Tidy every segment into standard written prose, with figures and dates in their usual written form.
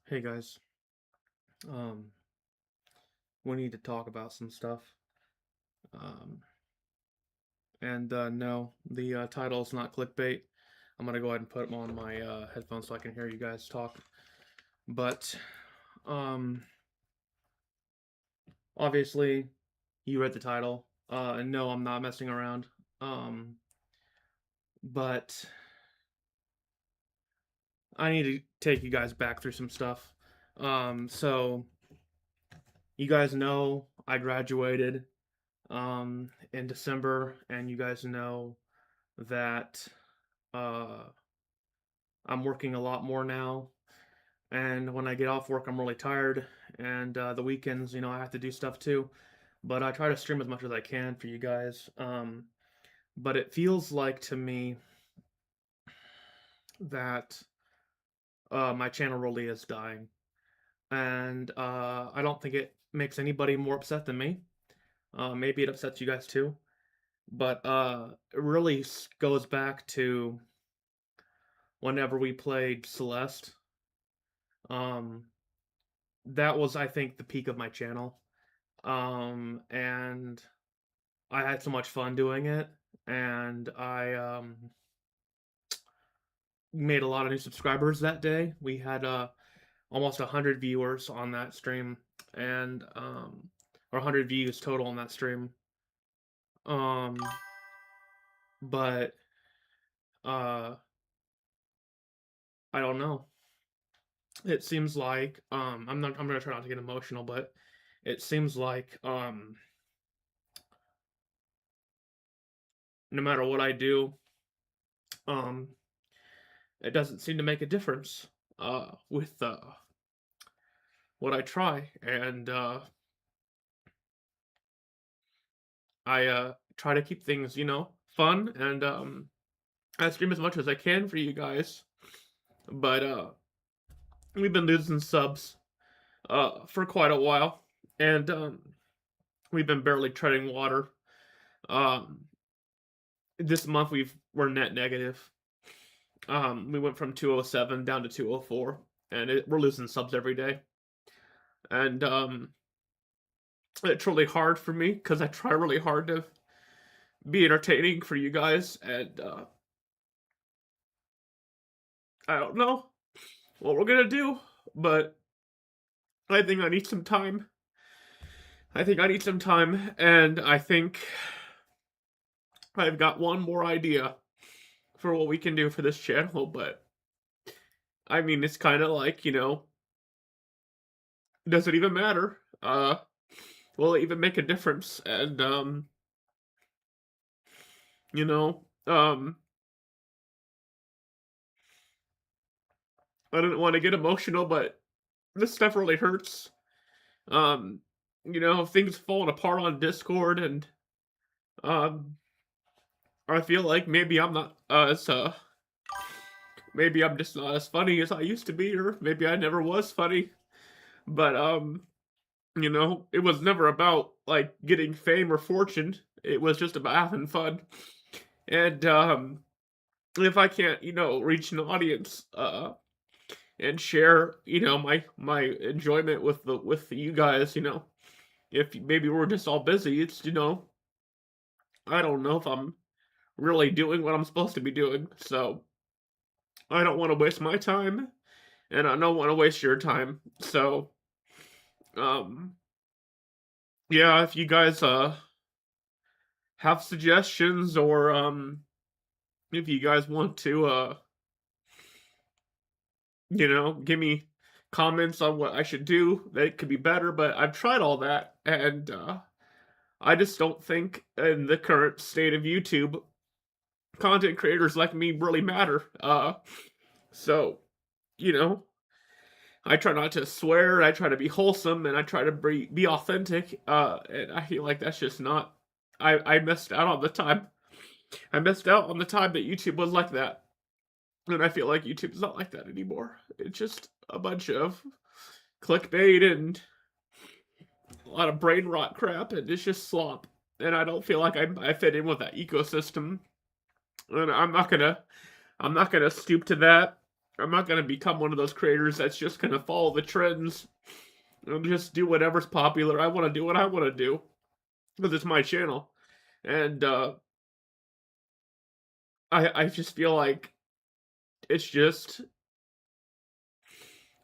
Hey guys, um, we need to talk about some stuff. Um, and no, the title is not clickbait. I'm gonna go ahead and put them on my headphones so I can hear you guys talk. But um, obviously, you read the title. And no, I'm not messing around. Um, but I need to take you guys back through some stuff. So you guys know I graduated in December, and you guys know that uh, I'm working a lot more now. And when I get off work, I'm really tired. And the weekends, I have to do stuff too. But I try to stream as much as I can for you guys. But it feels like to me that my channel really is dying. And I don't think it makes anybody more upset than me. Maybe it upsets you guys too. But it really goes back to whenever we played Celeste. Um, that was, I think, the peak of my channel. And I had so much fun doing it, and I made a lot of new subscribers that day. We had almost 100 viewers on that stream, and or 100 views total on that stream. Um, but uh, I don't know. It seems like I'm gonna try not to get emotional, but it seems like no matter what I do, um it doesn't seem to make a difference with what I try. And I try to keep things, fun, and I stream as much as I can for you guys. But we've been losing subs for quite a while, and we've been barely treading water. Um this month we're net negative. We went from 207 down to 204, and we're losing subs every day. And it's really hard for me because I try really hard to be entertaining for you guys, and I don't know what we're gonna do, but I think I need some time. And I think I've got one more idea for what we can do for this channel. But I mean, it's kind of like, does it even matter? Will it even make a difference? And you know, um, I don't want to get emotional, but this stuff really hurts. Um, things falling apart on Discord, and um, I feel like maybe I'm just not as funny as I used to be, or maybe I never was funny. But it was never about like getting fame or fortune. It was just about having fun. And if I can't, reach an audience and share, my enjoyment with you guys, if maybe we're just all busy, it's, I don't know if I'm really doing what I'm supposed to be doing. So I don't want to waste my time, and I don't want to waste your time. So um yeah, if you guys have suggestions, or if you guys want to give me comments on what I should do that it could be better. But I've tried all that, and I just don't think in the current state of YouTube, content creators like me really matter. So, you know, I try not to swear, I try to be wholesome, and I try to be authentic, and I feel like that's just not. I missed out on the time. I missed out on the time that YouTube was like that. And I feel like YouTube's not like that anymore. It's just a bunch of clickbait and a lot of brain rot crap, and it's just slop. And I don't feel like I fit in with that ecosystem. And I'm not gonna stoop to that. I'm not gonna become one of those creators that's just gonna follow the trends and just do whatever's popular. I wanna do what I wanna do because it's my channel. And, I just feel like it's just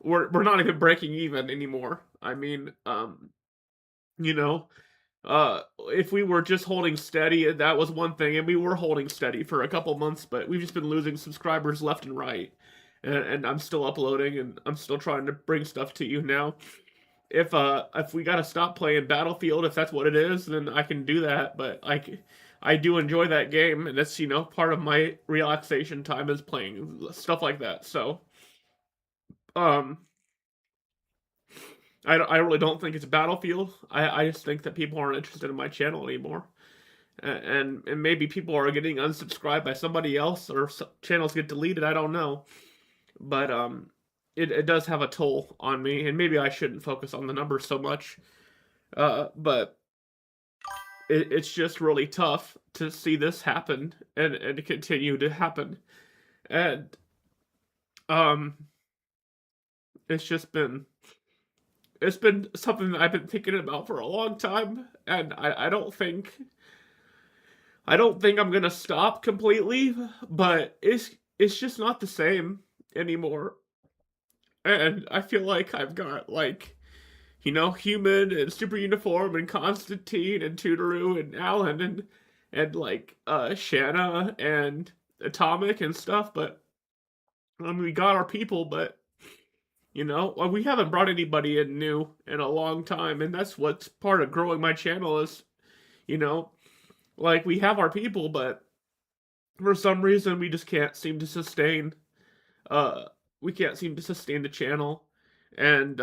we're not even breaking even anymore. I mean, you know, if we were just holding steady, that was one thing, and we were holding steady for a couple months, but we've just been losing subscribers left and right. And I'm still uploading, and I'm still trying to bring stuff to you now. If we gotta stop playing Battlefield, if that's what it is, then I can do that. But I do enjoy that game, and it's part of my relaxation time is playing stuff like that. So um, I really don't think it's Battlefield. I just think that people aren't interested in my channel anymore, and maybe people are getting unsubscribed by somebody else or channels get deleted. I don't know, but it does have a toll on me, and maybe I shouldn't focus on the numbers so much. But it's just really tough to see this happen and to continue to happen, and um, it's just been it's been something that I've been thinking about for a long time, and I don't think I'm gonna stop completely, but it's just not the same anymore. And I feel like I've got Human and Super Uniform and Constantine and Tutoru and Alan and Shanna and Atomic and stuff, but I mean we got our people, but we haven't brought anybody in new in a long time, and that's what's part of growing my channel is, you know, we have our people, but for some reason we just can't seem to sustain uh we can't seem to sustain the channel. And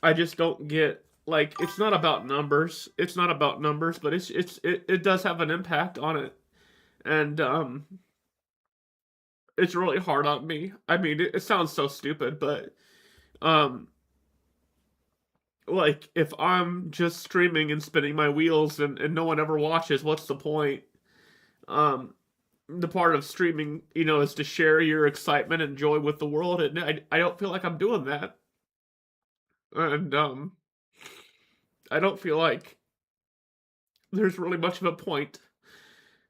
I just don't get it's not about numbers. It's not about numbers, but it does have an impact on it. And it's really hard on me. I mean, it sounds so stupid, but um if I'm just streaming and spinning my wheels and no one ever watches, what's the point? Um the part of streaming, is to share your excitement and joy with the world, and I don't feel like I'm doing that. And I don't feel like there's really much of a point.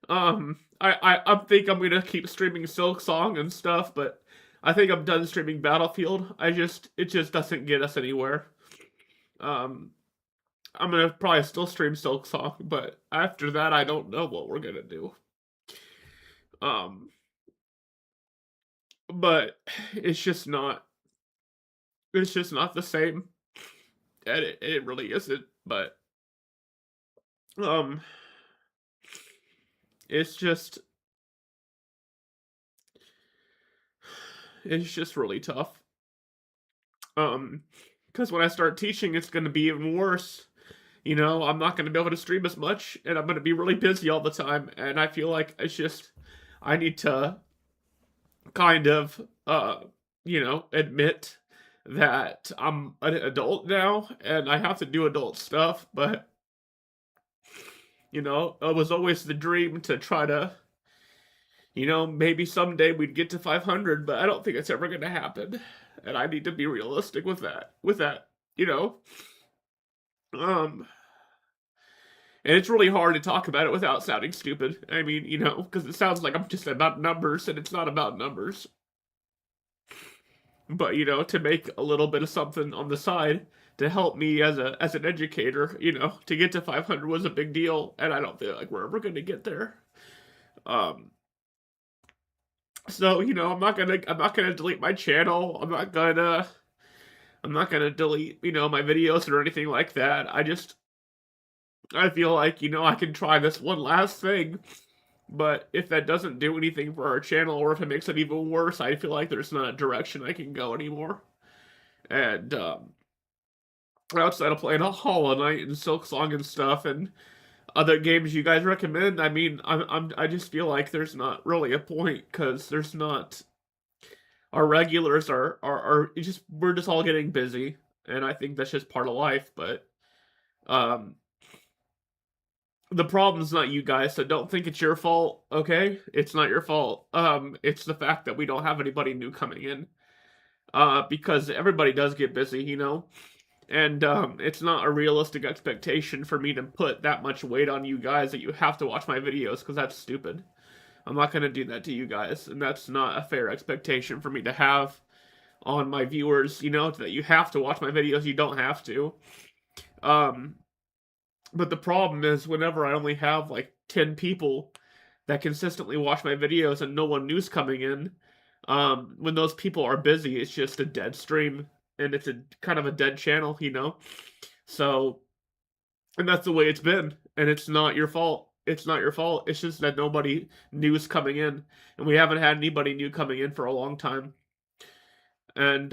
I think I'm gonna keep streaming Silk Song and stuff, but I think I'm done streaming Battlefield. It just doesn't get us anywhere. Um, I'm gonna probably still stream Silk Song, but after that, I don't know what we're gonna do. Um, but it's just not. It's just not the same, and it really isn't. But um, it's just it's just really tough. Because when I start teaching, it's gonna be even worse. I'm not gonna be able to stream as much, and I'm gonna be really busy all the time. And I feel like I need to kind of, admit that I'm an adult now, and I have to do adult stuff. But it was always the dream to try to, maybe someday we'd get to 500, but I don't think it's ever gonna happen. And I need to be realistic with that. You know. Um, and it's really hard to talk about it without sounding stupid. I mean, because it sounds like I'm just about numbers, and it's not about numbers. But to make a little bit of something on the side to help me as an educator, to get to 500 was a big deal, and I don't feel like we're ever gonna get there. Um, so I'm not gonna delete my channel. I'm not gonna delete my videos or anything like that. I feel like I can try this one last thing. But if that doesn't do anything for our channel, or if it makes it even worse, I feel like there's not a direction I can go anymore. And outside of playing a Hollow Knight and Silk Song and stuff, and other games you guys recommend, I mean, I just feel like there's not really a point, because there's not. Our regulars are just we're just all getting busy, and I think that's just part of life. But um, the problem's not you guys, so don't think it's your fault, okay? It's not your fault. It's the fact that we don't have anybody new coming in. Because everybody does get busy, you know? And it's not a realistic expectation for me to put that much weight on you guys that you have to watch my videos, because that's stupid. I'm not gonna do that to you guys, and that's not a fair expectation for me to have on my viewers, you know, that you have to watch my videos, you don't have to. Um, but the problem is whenever I only have like 10 people that consistently watch my videos and no one new's coming in, when those people are busy, it's just a dead stream and it's a kind of a dead channel, you know? So, and that's the way it's been, and it's not your fault. It's not your fault. It's just that nobody new's coming in, and we haven't had anybody new coming in for a long time. And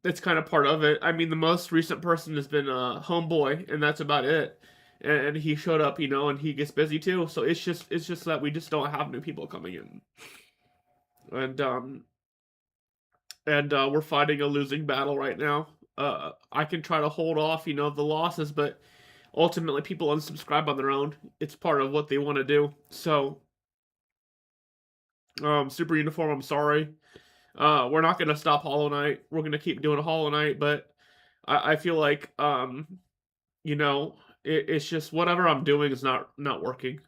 it's kind of part of it. I mean, the most recent person has been Homeboy, and that's about it. And he showed up, you know, and he gets busy too. So it's just that we just don't have new people coming in, and we're fighting a losing battle right now. I can try to hold off, you know, the losses, but ultimately people unsubscribe on their own. It's part of what they want to do. So, Super Uniform, I'm sorry. We're not gonna stop Hollow Knight. We're gonna keep doing Hollow Knight, but I feel like you know, it's just whatever I'm doing is not working.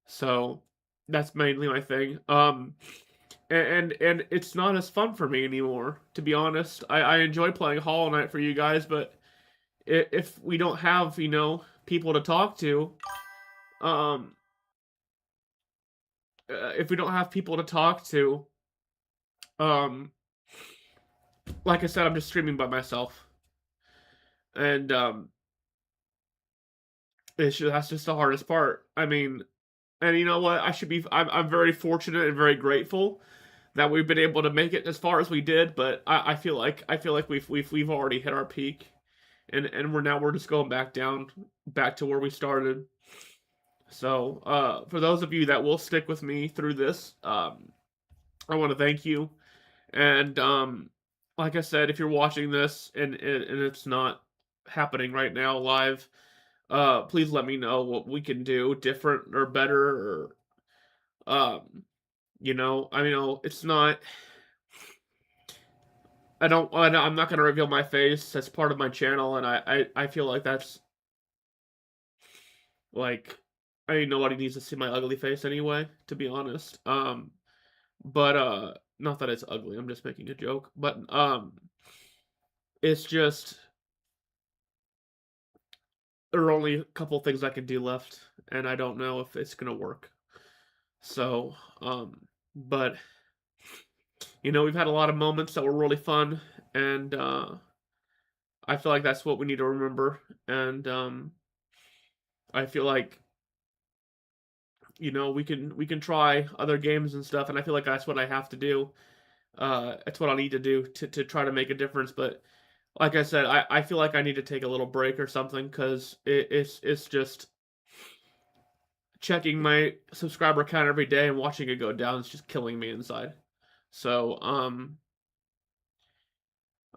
So that's mainly my thing. And it's not as fun for me anymore, to be honest. I enjoy playing Hollow Knight for you guys, but if we don't have, you know, people to talk to, um, if we don't have people to talk to, um, like I said, I'm just streaming by myself, and that's just the hardest part. I mean, and you know what? I'm very fortunate and very grateful that we've been able to make it as far as we did. But I feel like we've already hit our peak, and we're just going back down, back to where we started. So for those of you that will stick with me through this, I want to thank you. And like I said, if you're watching this and it's not happening right now live, please let me know what we can do different or better, or you know, I mean, it's not. I'm not gonna reveal my face. That's part of my channel, and I feel like that's like, I mean, nobody needs to see my ugly face anyway, to be honest. But not that it's ugly. I'm just making a joke. But it's just there are only a couple things I can do left, and I don't know if it's gonna work. So, but you know, we've had a lot of moments that were really fun, and I feel like that's what we need to remember. And I feel like, you know, we can try other games and stuff, and I feel like that's what I have to do. It's what I need to do to try to make a difference. But like I said, I feel like I need to take a little break or something, because it's just checking my subscriber count every day and watching it go down is just killing me inside. So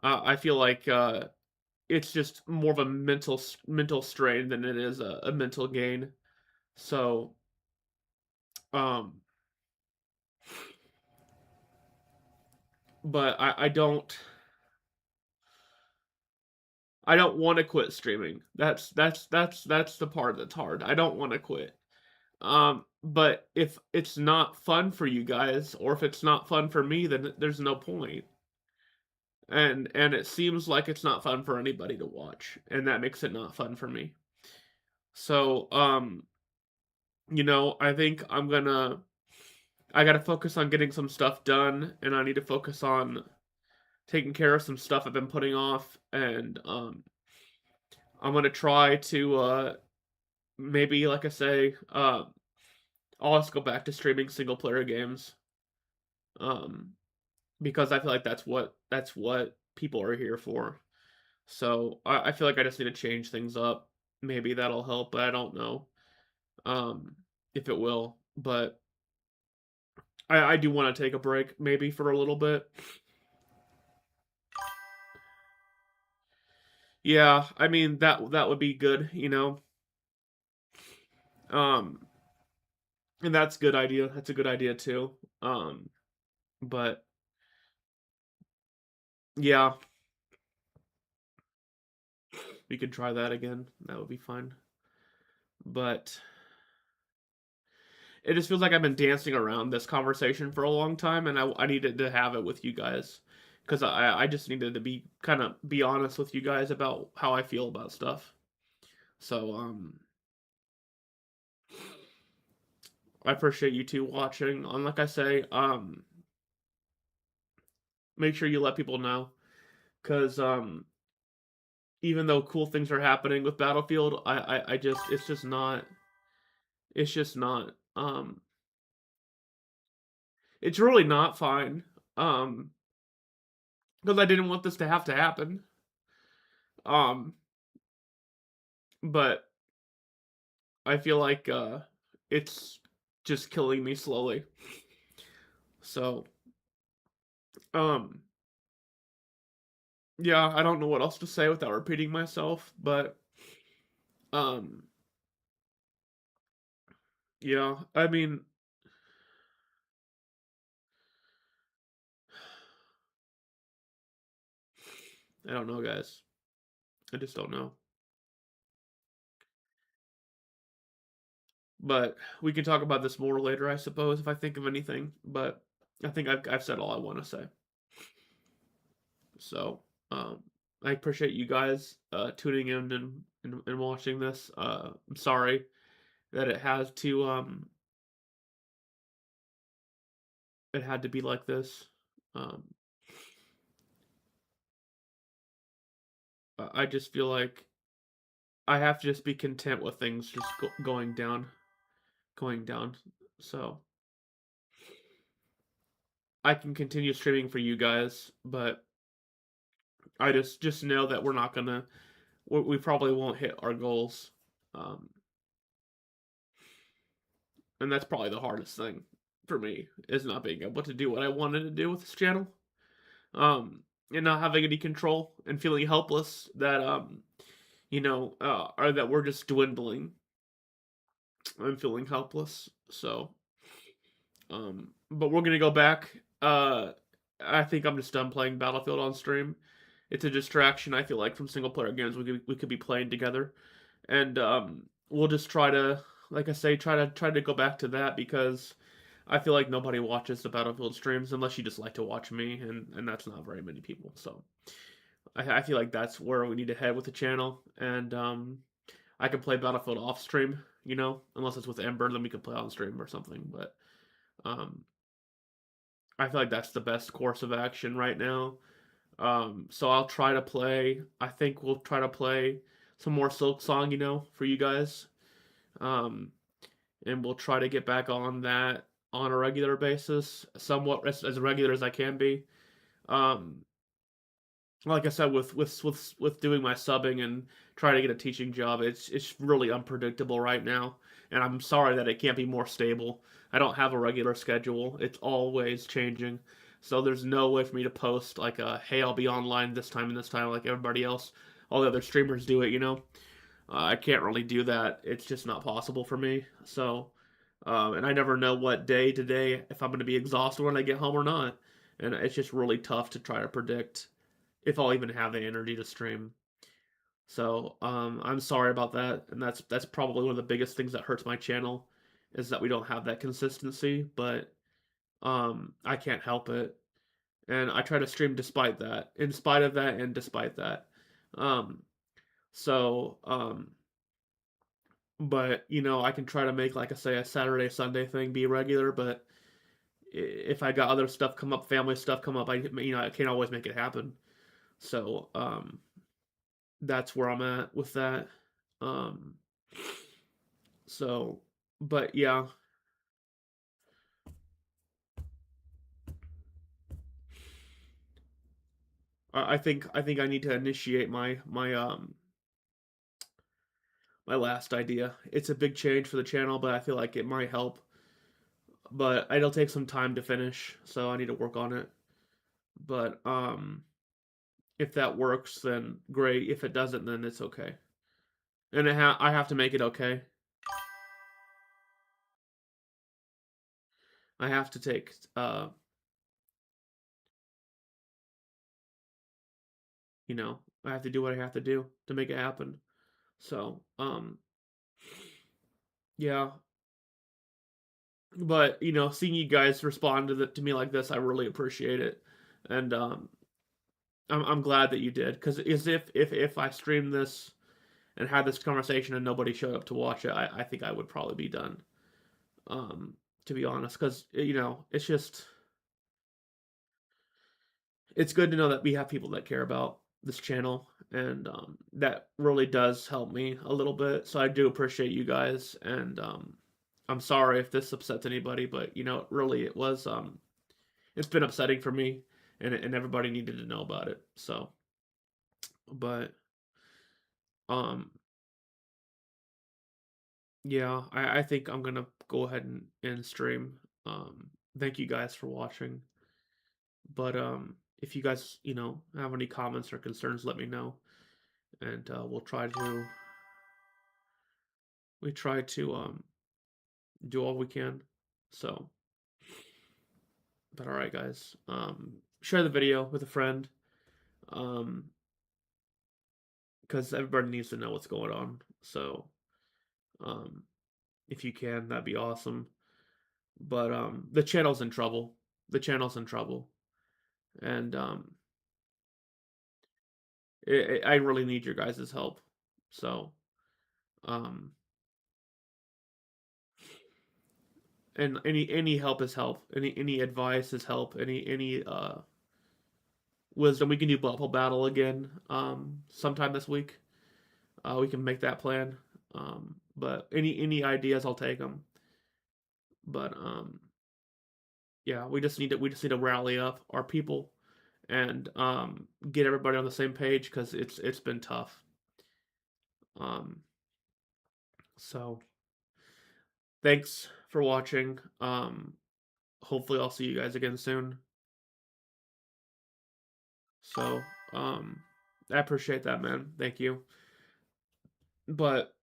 I feel like it's just more of a mental strain than it is a mental gain. So um, but I don't want to quit streaming. That's the part that's hard. I don't want to quit. But if it's not fun for you guys, or if it's not fun for me, then there's no point. And it seems like it's not fun for anybody to watch, and that makes it not fun for me. So, you know, I think I gotta focus on getting some stuff done, and I need to focus on taking care of some stuff I've been putting off, and I'm gonna try to maybe, like I say, I'll just go back to streaming single player games. Um, because I feel like that's what people are here for. So I feel like I just need to change things up. Maybe that'll help, but I don't know if it will. But I do want to take a break, maybe for a little bit. Yeah, I mean that would be good, you know. Um, and that's a good idea. That's a good idea too. But yeah, we could try that again. That would be fun. But it just feels like I've been dancing around this conversation for a long time, and I needed to have it with you guys because I just needed to be kind of be honest with you guys about how I feel about stuff. So I appreciate you two watching. And like I say, make sure you let people know because even though cool things are happening with Battlefield, I just it's just not it's really not fine. Um because I didn't want this to have to happen. Um but I feel like it's just killing me slowly. So, um yeah, I don't know what else to say without repeating myself, but um yeah, I mean, I don't know, guys. I just don't know. But we can talk about this more later, I suppose, if I think of anything, but I think I've said all I want to say. So, um I appreciate you guys tuning in and watching this. I'm sorry that it had to be like this. Um, I just feel like I have to just be content with things just going down. So I can continue streaming for you guys, but I just know that we're not gonna. We probably won't hit our goals, um, and that's probably the hardest thing for me is not being able to do what I wanted to do with this channel, and not having any control and feeling helpless that or that we're just dwindling. I'm feeling helpless. So, but we're gonna go back. I think I'm just done playing Battlefield on stream. It's a distraction. I feel like from single player games we could be playing together, and we'll just try to, like I say, try to go back to that because I feel like nobody watches the Battlefield streams unless you just like to watch me, and that's not very many people. So I feel like that's where we need to head with the channel, and I can play Battlefield off stream, unless it's with Ember, then we could play on stream or something. But um, I feel like that's the best course of action right now. So I'll try to play. I think we'll try to play some more Silk Song, for you guys. Um, and we'll try to get back on that on a regular basis, somewhat as regular as I can be. Um, like I said, with doing my subbing and trying to get a teaching job, it's really unpredictable right now, and I'm sorry that it can't be more stable. I don't have a regular schedule; it's always changing. So there's no way for me to post like, "Hey, I'll be online this time and this time," like everybody else. All the other streamers do it. I can't really do that. It's just not possible for me. So, and I never know what day to day if I'm going to be exhausted when I get home or not, and it's just really tough to try to predict if I'll even have the energy to stream. So I'm sorry about that, and that's probably one of the biggest things that hurts my channel is that we don't have that consistency. But I can't help it, and I try to stream despite that, in spite of that, and despite that. Um, so but I can try to make, like I say, a Saturday Sunday thing be regular, but if I got other stuff come up, family stuff come up, I can't always make it happen. So that's where I'm at with that. Um, so, but yeah, I think I need to initiate my last idea. It's a big change for the channel, but I feel like it might help. But it'll take some time to finish, so I need to work on it. But if that works, then great. If it doesn't, then it's okay. And I have to make it okay. I have to take, you know, I have to do what I have to do to make it happen. So, yeah, but seeing you guys respond to me like this, I really appreciate it, and I'm glad that you did, because as if I streamed this and had this conversation and nobody showed up to watch it, I think I would probably be done. Um, to be honest, because it's just it's good to know that we have people that care about this channel, and that really does help me a little bit. So I do appreciate you guys, and I'm sorry if this upsets anybody, but really it was it's been upsetting for me, and everybody needed to know about it. So, but um yeah, I think I'm gonna go ahead and stream. Thank you guys for watching. But if you guys have any comments or concerns, let me know, and we try to do all we can. So, but all right, guys, share the video with a friend, um, because everybody needs to know what's going on. So, um, if you can, that'd be awesome. But the channel's in trouble. The channel's in trouble, and I really need your guys' help. So, um, and any help is help. Any advice is help. Any wisdom. We can do Bubble Battle again sometime this week. We can make that plan. But any ideas, I'll take them. But yeah, we just need to rally up our people and get everybody on the same page, because it's been tough. Um, so thanks for watching. Hopefully I'll see you guys again soon. So I appreciate that, man. Thank you. But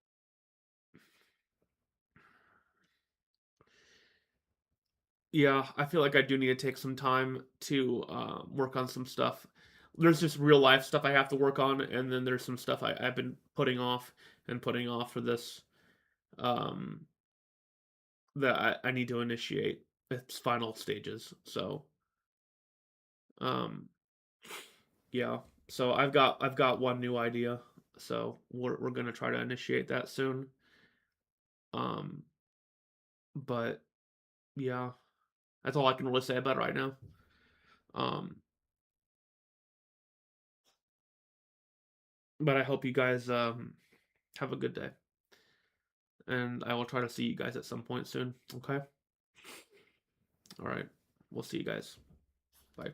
yeah, I feel like I do need to take some time to work on some stuff. There's just real life stuff I have to work on, and then there's some stuff I've been putting off for this, um, that I need to initiate its final stages. So, um, yeah. So I've got one new idea. So we're gonna try to initiate that soon. Um, but yeah, that's all I can really say about it right now. Um, but I hope you guys have a good day, and I will try to see you guys at some point soon. Okay. All right. We'll see you guys. Bye.